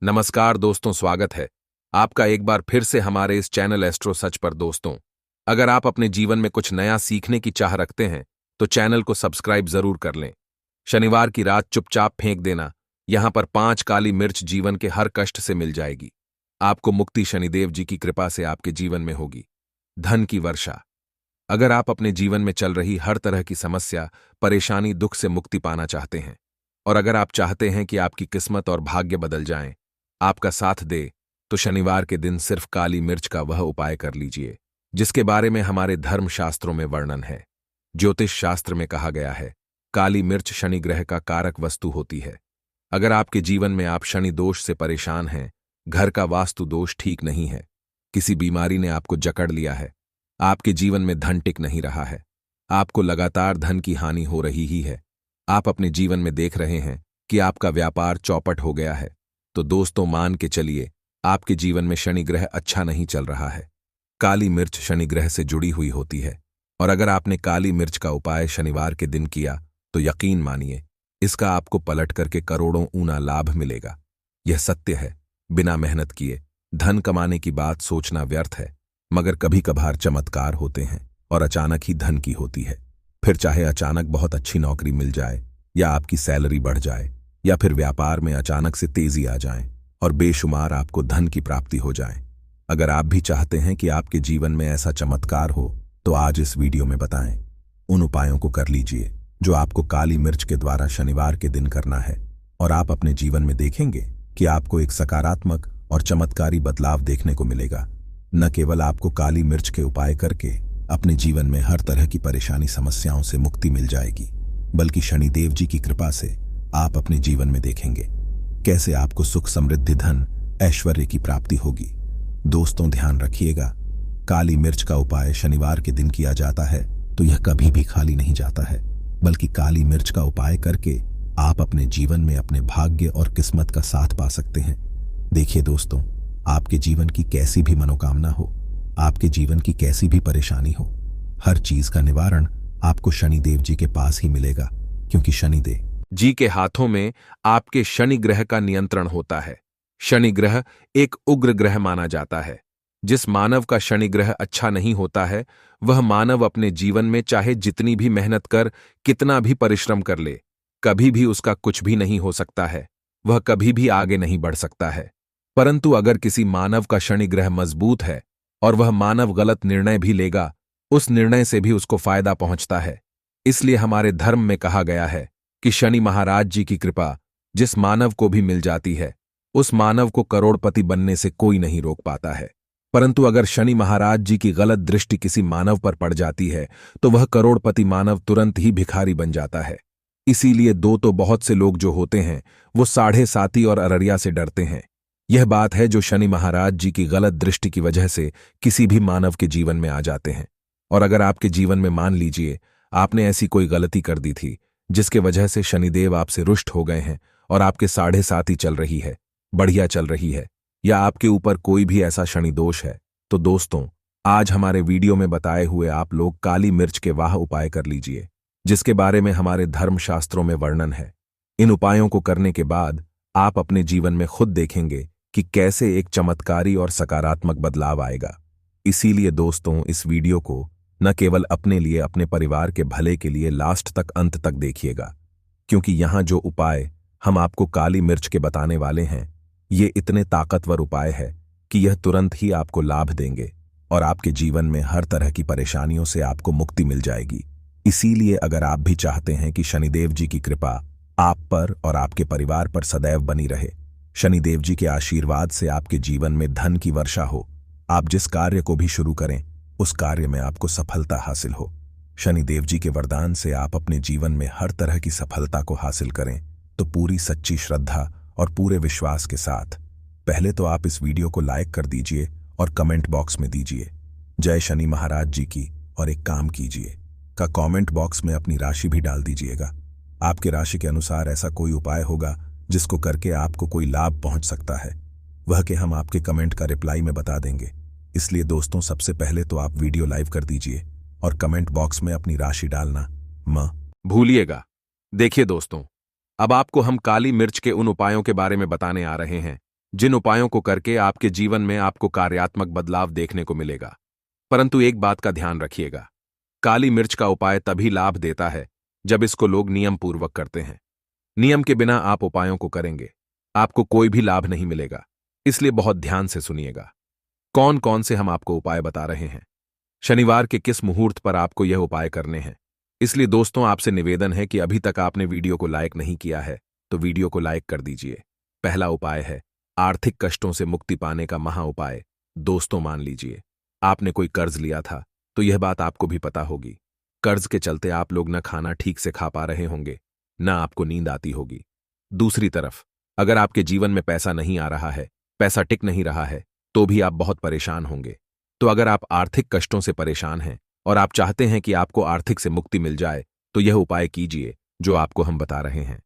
नमस्कार दोस्तों, स्वागत है आपका एक बार फिर से हमारे इस चैनल एस्ट्रो सच पर। दोस्तों, अगर आप अपने जीवन में कुछ नया सीखने की चाह रखते हैं तो चैनल को सब्सक्राइब जरूर कर लें। शनिवार की रात चुपचाप फेंक देना, यहां पर 5 काली मिर्च जीवन के हर कष्ट से मिल जाएगी। आपको मुक्ति शनिदेव जी की कृपा से आपके जीवन में होगी। धन की वर्षा। अगर आप अपने जीवन में चल रही हर तरह की समस्या, परेशानी, दुख से मुक्ति पाना चाहते हैं और अगर आप चाहते हैं कि आपकी किस्मत और भाग्य बदल जाएं, आपका साथ दे, तो शनिवार के दिन सिर्फ काली मिर्च का वह उपाय कर लीजिए जिसके बारे में हमारे धर्म शास्त्रों में वर्णन है। ज्योतिष शास्त्र में कहा गया है, काली मिर्च शनि ग्रह का कारक वस्तु होती है। अगर आपके जीवन में आप शनि दोष से परेशान हैं, घर का वास्तु दोष ठीक नहीं है, किसी बीमारी ने आपको जकड़ लिया है, आपके जीवन में धन टिक नहीं रहा है, आपको लगातार धन की हानि हो रही ही है, आप अपने जीवन में देख रहे हैं कि आपका व्यापार चौपट हो गया है, तो दोस्तों मान के चलिए आपके जीवन में शनि ग्रह अच्छा नहीं चल रहा है। काली मिर्च शनि ग्रह से जुड़ी हुई होती है और अगर आपने काली मिर्च का उपाय शनिवार के दिन किया तो यकीन मानिए इसका आपको पलट करके करोड़ों ऊना लाभ मिलेगा। यह सत्य है। बिना मेहनत किए धन कमाने की बात सोचना व्यर्थ है, मगर कभी कभार चमत्कार होते हैं और अचानक ही धन की होती है। फिर चाहे अचानक बहुत अच्छी नौकरी मिल जाए या आपकी सैलरी बढ़ जाए या फिर व्यापार में अचानक से तेजी आ जाए और बेशुमार आपको धन की प्राप्ति हो जाए। अगर आप भी चाहते हैं कि आपके जीवन में ऐसा चमत्कार हो तो आज इस वीडियो में बताएं उन उपायों को कर लीजिए जो आपको काली मिर्च के द्वारा शनिवार के दिन करना है और आप अपने जीवन में देखेंगे कि आपको एक सकारात्मक और चमत्कारी बदलाव देखने को मिलेगा। न केवल आपको काली मिर्च के उपाय करके अपने जीवन में हर तरह की परेशानी समस्याओं से मुक्ति मिल जाएगी, बल्कि शनिदेव जी की कृपा से आप अपने जीवन में देखेंगे कैसे आपको सुख, समृद्धि, धन, ऐश्वर्य की प्राप्ति होगी। दोस्तों ध्यान रखिएगा, काली मिर्च का उपाय शनिवार के दिन किया जाता है तो यह कभी भी खाली नहीं जाता है, बल्कि काली मिर्च का उपाय करके आप अपने जीवन में अपने भाग्य और किस्मत का साथ पा सकते हैं। देखिए दोस्तों, आपके जीवन की कैसी भी मनोकामना हो, आपके जीवन की कैसी भी परेशानी हो, हर चीज का निवारण आपको शनिदेव जी के पास ही मिलेगा, क्योंकि शनिदेव जी के हाथों में आपके शनि ग्रह का नियंत्रण होता है। शनि ग्रह एक उग्र ग्रह माना जाता है। जिस मानव का शनि ग्रह अच्छा नहीं होता है, वह मानव अपने जीवन में चाहे जितनी भी मेहनत कर, कितना भी परिश्रम कर ले, कभी भी उसका कुछ भी नहीं हो सकता है, वह कभी भी आगे नहीं बढ़ सकता है। परंतु अगर किसी मानव का शनि ग्रह मजबूत है और वह मानव गलत निर्णय भी लेगा, उस निर्णय से भी उसको फायदा पहुंचता है। इसलिए हमारे धर्म में कहा गया है कि शनि महाराज जी की कृपा जिस मानव को भी मिल जाती है, उस मानव को करोड़पति बनने से कोई नहीं रोक पाता है। परंतु अगर शनि महाराज जी की गलत दृष्टि किसी मानव पर पड़ जाती है तो वह करोड़पति मानव तुरंत ही भिखारी बन जाता है। इसीलिए तो बहुत से लोग जो होते हैं वो साढ़े साती और अररिया से डरते हैं। यह बात है जो शनि महाराज जी की गलत दृष्टि की वजह से किसी भी मानव के जीवन में आ जाते हैं। और अगर आपके जीवन में मान लीजिए आपने ऐसी कोई गलती कर दी थी जिसके वजह से शनिदेव आपसे रुष्ट हो गए हैं और आपके साढ़े साती चल रही है, बढ़िया चल रही है, या आपके ऊपर कोई भी ऐसा शनि दोष है, तो दोस्तों आज हमारे वीडियो में बताए हुए आप लोग काली मिर्च के वाह उपाय कर लीजिए जिसके बारे में हमारे धर्म शास्त्रों में वर्णन है। इन उपायों को करने के बाद आप अपने जीवन में खुद देखेंगे कि कैसे एक चमत्कारी और सकारात्मक बदलाव आएगा। इसीलिए दोस्तों इस वीडियो को न केवल अपने लिए, अपने परिवार के भले के लिए लास्ट तक, अंत तक देखिएगा, क्योंकि यहां जो उपाय हम आपको काली मिर्च के बताने वाले हैं ये इतने ताकतवर उपाय है कि यह तुरंत ही आपको लाभ देंगे और आपके जीवन में हर तरह की परेशानियों से आपको मुक्ति मिल जाएगी। इसीलिए अगर आप भी चाहते हैं कि शनिदेव जी की कृपा आप पर और आपके परिवार पर सदैव बनी रहे, शनिदेव जी के आशीर्वाद से आपके जीवन में धन की वर्षा हो, आप जिस कार्य को भी शुरू करें उस कार्य में आपको सफलता हासिल हो, शनिदेव जी के वरदान से आप अपने जीवन में हर तरह की सफलता को हासिल करें, तो पूरी सच्ची श्रद्धा और पूरे विश्वास के साथ पहले तो आप इस वीडियो को लाइक कर दीजिए और कमेंट बॉक्स में दीजिए जय शनि महाराज जी की, और एक काम कीजिए का कमेंट बॉक्स में अपनी राशि भी डाल दीजिएगा। आपके राशि के अनुसार ऐसा कोई उपाय होगा जिसको करके आपको कोई लाभ पहुंच सकता है, वह के हम आपके कमेंट का रिप्लाई में बता देंगे। इसलिए दोस्तों सबसे पहले तो आप वीडियो लाइव कर दीजिए और कमेंट बॉक्स में अपनी राशि डालना भूलिएगा। देखिए दोस्तों, अब आपको हम काली मिर्च के उन उपायों के बारे में बताने आ रहे हैं जिन उपायों को करके आपके जीवन में आपको कार्यात्मक बदलाव देखने को मिलेगा। परंतु एक बात का ध्यान रखिएगा, काली मिर्च का उपाय तभी लाभ देता है जब इसको लोग नियम पूर्वक करते हैं। नियम के बिना आप उपायों को करेंगे, आपको कोई भी लाभ नहीं मिलेगा। इसलिए बहुत ध्यान से सुनिएगा। कौन कौन से हम आपको उपाय बता रहे हैं, शनिवार के किस मुहूर्त पर आपको यह उपाय करने हैं। इसलिए दोस्तों, आपसे निवेदन है कि अभी तक आपने वीडियो को लाइक नहीं किया है तो वीडियो को लाइक कर दीजिए। पहला उपाय है आर्थिक कष्टों से मुक्ति पाने का महा उपाय। दोस्तों, मान लीजिए आपने कोई कर्ज लिया था, तो यह बात आपको भी पता होगी। कर्ज के चलते आप लोग न खाना ठीक से खा पा रहे होंगे, न आपको नींद आती होगी। दूसरी तरफ, अगर आपके जीवन में पैसा नहीं आ रहा है, पैसा टिक नहीं रहा है, तो भी आप बहुत परेशान होंगे। तो अगर आप आर्थिक कष्टों से परेशान हैं और आप चाहते हैं कि आपको आर्थिक से मुक्ति मिल जाए, तो यह उपाय कीजिए जो आपको हम बता रहे हैं।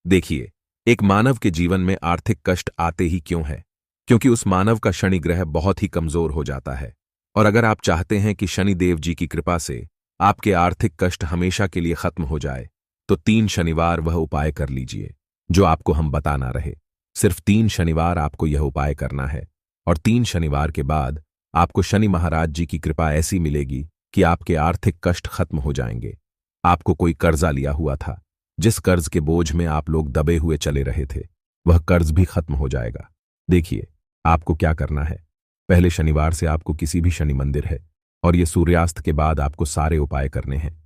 देखिए, एक मानव के जीवन में आर्थिक कष्ट आते ही क्यों है? क्योंकि उस मानव का शनि ग्रह बहुत ही कमजोर हो जाता है। और अगर आप चाहते हैं कि शनि देव जी की कृपा से आपके आर्थिक कष्ट हमेशा के लिए खत्म हो जाए, तो 3 शनिवार वह उपाय कर लीजिए जो आपको हम बताना रहे। सिर्फ 3 शनिवार आपको यह उपाय करना है, और 3 शनिवार के बाद आपको शनि महाराज जी की कृपा ऐसी मिलेगी कि आपके आर्थिक कष्ट खत्म हो जाएंगे। आपको कोई कर्जा लिया हुआ था, जिस कर्ज के बोझ में आप लोग दबे हुए चले रहे थे, वह कर्ज भी खत्म हो जाएगा। देखिए, आपको क्या करना है। पहले शनिवार से आपको किसी भी शनि मंदिर है, और ये सूर्यास्त के बाद आपको सारे उपाय करने हैं।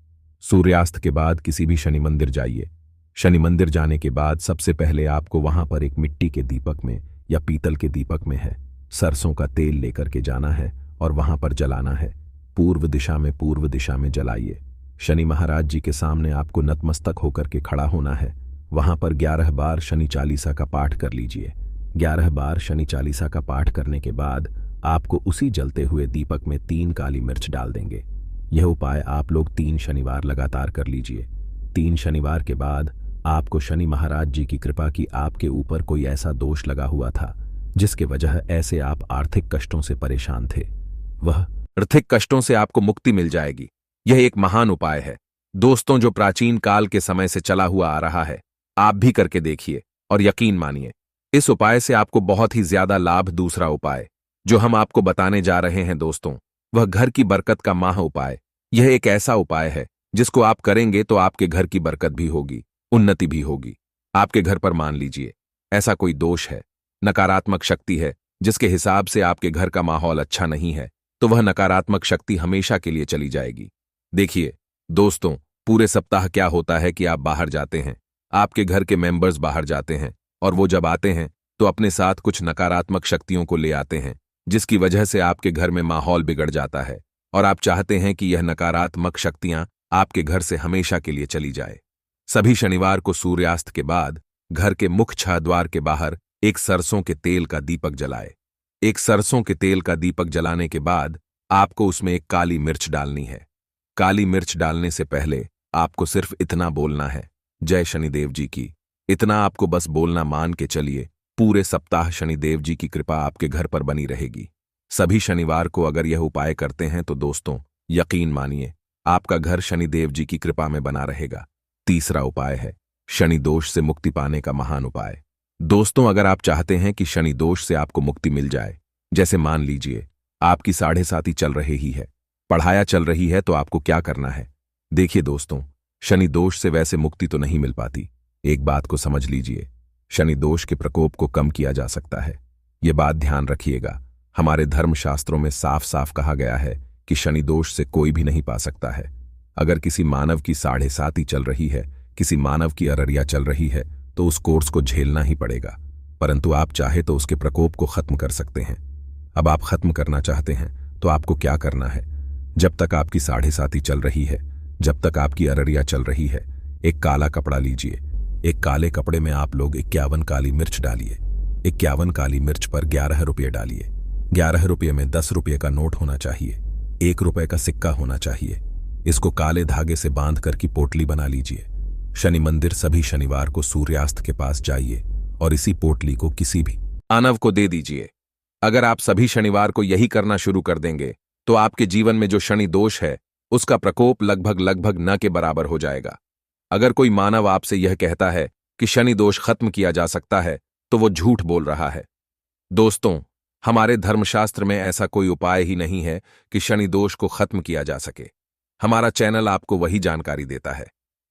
सूर्यास्त के बाद किसी भी शनि मंदिर जाइए। शनि मंदिर जाने के बाद सबसे पहले आपको वहां पर एक मिट्टी के दीपक में या पीतल के दीपक में है सरसों का तेल लेकर के जाना है और वहां पर जलाना है। पूर्व दिशा में जलाइए। शनि महाराज जी के सामने आपको नतमस्तक होकर के खड़ा होना है। वहां पर 11 बार शनि चालीसा का पाठ कर लीजिए। 11 बार शनि चालीसा का पाठ करने के बाद आपको उसी जलते हुए दीपक में 3 काली मिर्च डाल देंगे। यह उपाय आप लोग 3 शनिवार लगातार कर लीजिए। 3 शनिवार के बाद आपको शनि महाराज जी की कृपा की आपके ऊपर कोई ऐसा दोष लगा हुआ था जिसके वजह ऐसे आप आर्थिक कष्टों से परेशान थे, वह आर्थिक कष्टों से आपको मुक्ति मिल जाएगी। यह एक महान उपाय है दोस्तों, जो प्राचीन काल के समय से चला हुआ आ रहा है। आप भी करके देखिए और यकीन मानिए, इस उपाय से आपको बहुत ही ज्यादा लाभ। दूसरा उपाय जो हम आपको बताने जा रहे हैं दोस्तों, वह घर की बरकत का महा उपाय। यह एक ऐसा उपाय है जिसको आप करेंगे तो आपके घर की बरकत भी होगी, उन्नति भी होगी। आपके घर पर मान लीजिए ऐसा कोई दोष है, नकारात्मक शक्ति है, जिसके हिसाब से आपके घर का माहौल अच्छा नहीं है, तो वह नकारात्मक शक्ति हमेशा के लिए चली जाएगी। देखिए दोस्तों, पूरे सप्ताह क्या होता है कि आप बाहर जाते हैं, आपके घर के मेंबर्स बाहर जाते हैं, और वो जब आते हैं तो अपने साथ कुछ नकारात्मक शक्तियों को ले आते हैं, जिसकी वजह से आपके घर में माहौल बिगड़ जाता है। और आप चाहते हैं कि यह नकारात्मक शक्तियां आपके घर से हमेशा के लिए चली जाए। सभी शनिवार को सूर्यास्त के बाद घर के मुख्य छह द्वार के बाहर एक सरसों के तेल का दीपक जलाए। एक सरसों के तेल का दीपक जलाने के बाद आपको उसमें एक काली मिर्च डालनी है। काली मिर्च डालने से पहले आपको सिर्फ इतना बोलना है, जय शनिदेव जी की। इतना आपको बस बोलना, मान के चलिए पूरे सप्ताह शनिदेव जी की कृपा आपके घर पर बनी रहेगी। सभी शनिवार को अगर यह उपाय करते हैं तो दोस्तों यकीन मानिए आपका घर शनिदेव जी की कृपा में बना रहेगा। तीसरा उपाय है शनि दोष से मुक्ति पाने का महान उपाय। दोस्तों, अगर आप चाहते हैं कि शनि दोष से आपको मुक्ति मिल जाए, जैसे मान लीजिए आपकी 7.5 चल रही ही है, पढ़ाया चल रही है, तो आपको क्या करना है। देखिए दोस्तों, शनि दोष से वैसे मुक्ति तो नहीं मिल पाती। एक बात को समझ लीजिए, शनि दोष के प्रकोप को कम किया जा सकता है। यह बात ध्यान रखिएगा। हमारे धर्मशास्त्रों में साफ साफ कहा गया है कि शनि दोष से कोई भी नहीं पा सकता है। अगर किसी मानव की 7.5 चल रही है, किसी मानव की अररिया चल रही है, तो उस कोर्स को झेलना ही पड़ेगा। परंतु आप चाहे तो उसके प्रकोप को खत्म कर सकते हैं। अब आप खत्म करना चाहते हैं तो आपको क्या करना है। जब तक आपकी 7.5 चल रही है, जब तक आपकी अररिया चल रही है, एक काला कपड़ा लीजिए। एक काले कपड़े में आप लोग 51 काली मिर्च डालिए। 51 काली मिर्च पर 11 रुपये डालिए। 11 रुपये में 10 रुपये का नोट होना चाहिए, 1 रुपये का सिक्का होना चाहिए। इसको काले धागे से बांध कर की पोटली बना लीजिए। शनि मंदिर सभी शनिवार को सूर्यास्त के पास जाइए और इसी पोटली को किसी भी मानव को दे दीजिए। अगर आप सभी शनिवार को यही करना शुरू कर देंगे तो आपके जीवन में जो शनि दोष है उसका प्रकोप लगभग न के बराबर हो जाएगा। अगर कोई मानव आपसे यह कहता है कि शनि दोष खत्म किया जा सकता है, तो वो झूठ बोल रहा है। दोस्तों, हमारे धर्मशास्त्र में ऐसा कोई उपाय ही नहीं है कि शनि दोष को खत्म किया जा सके। हमारा चैनल आपको वही जानकारी देता है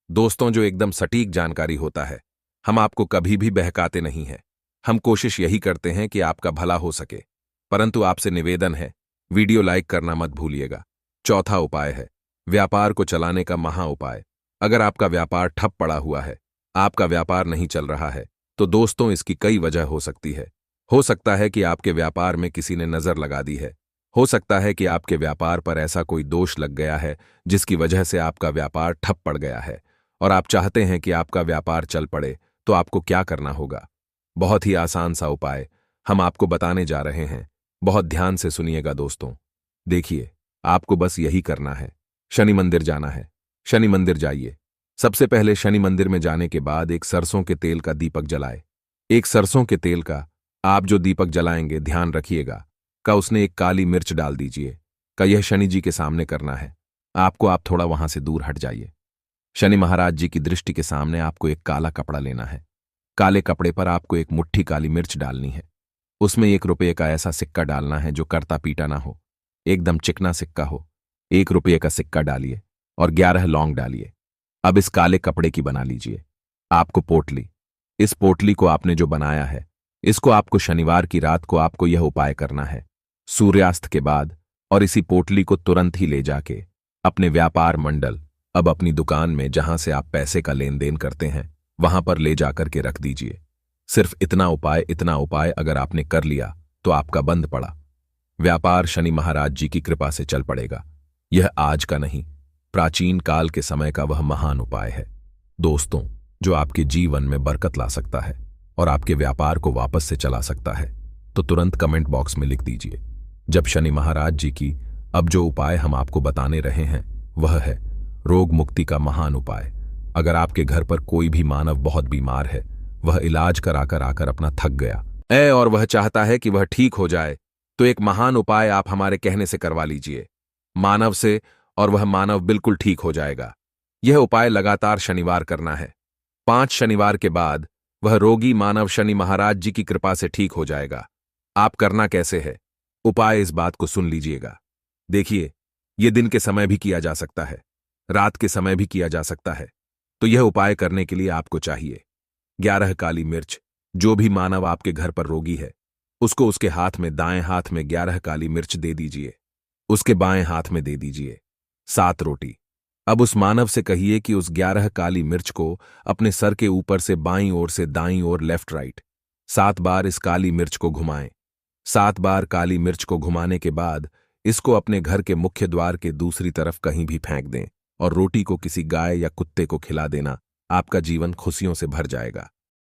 दोस्तों, जो एकदम सटीक जानकारी होता है। हम आपको कभी भी बहकाते नहीं हैं। हम कोशिश यही करते हैं कि आपका भला हो सके। परंतु आपसे निवेदन है, वीडियो लाइक करना मत भूलिएगा। चौथा उपाय है व्यापार को चलाने का महा उपाय। अगर आपका व्यापार ठप पड़ा हुआ है, आपका व्यापार नहीं चल रहा है, तो दोस्तों इसकी कई वजह हो सकती है। हो सकता है कि आपके व्यापार में किसी ने नजर लगा दी है। हो सकता है कि आपके व्यापार पर ऐसा कोई दोष लग गया है जिसकी वजह से आपका व्यापार ठप पड़ गया है और आप चाहते हैं कि आपका व्यापार चल पड़े। तो आपको क्या करना होगा? बहुत ही आसान सा उपाय हम आपको बताने जा रहे हैं। बहुत ध्यान से सुनिएगा दोस्तों। देखिए, आपको बस यही करना है, शनि मंदिर जाना है। शनि मंदिर जाइए। सबसे पहले शनि मंदिर में जाने के बाद एक सरसों के तेल का दीपक जलाए। एक सरसों के तेल का आप जो दीपक जलाएंगे, ध्यान रखिएगा का उसने एक काली मिर्च डाल दीजिए। का यह शनि जी के सामने करना है। आपको आप थोड़ा वहां से दूर हट जाइए। शनि महाराज जी की दृष्टि के सामने आपको एक काला कपड़ा लेना है। काले कपड़े पर आपको एक मुट्ठी काली मिर्च डालनी है। उसमें 1 रुपये का ऐसा सिक्का डालना है जो करता पीटा ना हो, एकदम चिकना सिक्का हो। 1 रुपये का सिक्का डालिए और 11 लौंग डालिए। अब इस काले कपड़े की बना लीजिए आपको पोटली। इस पोटली को आपने जो बनाया है, इसको आपको शनिवार की रात को आपको यह उपाय करना है सूर्यास्त के बाद, और इसी पोटली को तुरंत ही ले जाके अपने व्यापार मंडल, अब अपनी दुकान में जहां से आप पैसे का लेन देन करते हैं, वहां पर ले जाकर के रख दीजिए। सिर्फ इतना उपाय अगर आपने कर लिया तो आपका बंद पड़ा व्यापार शनि महाराज जी की कृपा से चल पड़ेगा। यह आज का नहीं, प्राचीन काल के समय का वह महान उपाय है दोस्तों, जो आपके जीवन में बरकत ला सकता है और आपके व्यापार को वापस से चला सकता है। तो तुरंत कमेंट बॉक्स में लिख दीजिए जब शनि महाराज जी की। अब जो उपाय हम आपको बताने रहे हैं वह है रोग मुक्ति का महान उपाय। अगर आपके घर पर कोई भी मानव बहुत बीमार है, वह इलाज कराकर आकर अपना थक गया और वह चाहता है कि वह ठीक हो जाए, तो एक महान उपाय आप हमारे कहने से करवा लीजिए मानव से, और वह मानव बिल्कुल ठीक हो जाएगा। यह उपाय लगातार शनिवार करना है। 5 शनिवार के बाद वह रोगी मानव शनि महाराज जी की कृपा से ठीक हो जाएगा। आप करना कैसे है? उपाय इस बात को सुन लीजिएगा। देखिए, यह दिन के समय भी किया जा सकता है, रात के समय भी किया जा सकता है। तो यह उपाय करने के लिए आपको चाहिए 11 काली मिर्च। जो भी मानव आपके घर पर रोगी है, उसको उसके हाथ में, दाएं हाथ में 11 काली मिर्च दे दीजिए। उसके बाएं हाथ में दे दीजिए 7 रोटी। अब उस मानव से कहिए कि उस 11 काली मिर्च को अपने सर के ऊपर से बाईं ओर से दाईं ओर, लेफ्ट राइट 7 बार इस काली मिर्च को घुमाएं। 7 बार काली मिर्च को घुमाने के बाद इसको अपने घर के मुख्य द्वार के दूसरी तरफ कहीं भी फेंक दें और रोटी को किसी गाय या कुत्ते को खिला देना। आपका जीवन खुशियों से भर जाएगा।